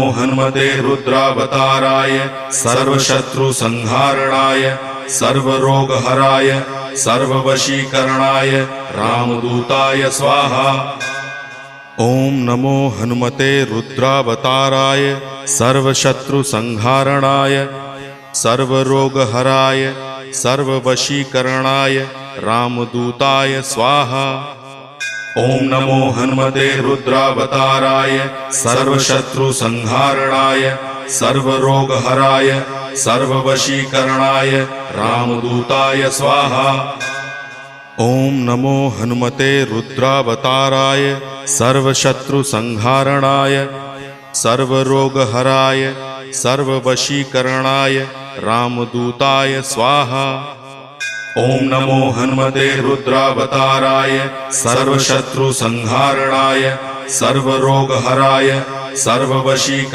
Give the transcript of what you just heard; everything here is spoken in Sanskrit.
हनुमते रुद्रावताराय सर्वशत्रुसंहारणाय सर्वरोगहराय सर्ववशीकरणाय रामदूताय स्वाहा। ओम नमो हनुमते रुद्रावताराय सर्वशत्रुसंहारणाय सर्वरोगहराय सर्ववशीकरणाय रामदूताय स्वाहा। ओम नमो हनुमते रुद्रावताराय सर्वशत्रुसंहारणाय सर्वरोगहराय सर्ववशीकरणाय रामदूताय स्वाहा। ओम नमो हनुमते रुद्रावताराय सर्वशत्रुसंहारणाय सर्वरोगहराय सर्ववशीकरणाय रामदूताय स्वाहा। ओम नमो हनुमते रुद्रावताराय सर्वशत्रुसंहारणाय सर्वरोगहराय सर्ववशीकरणाय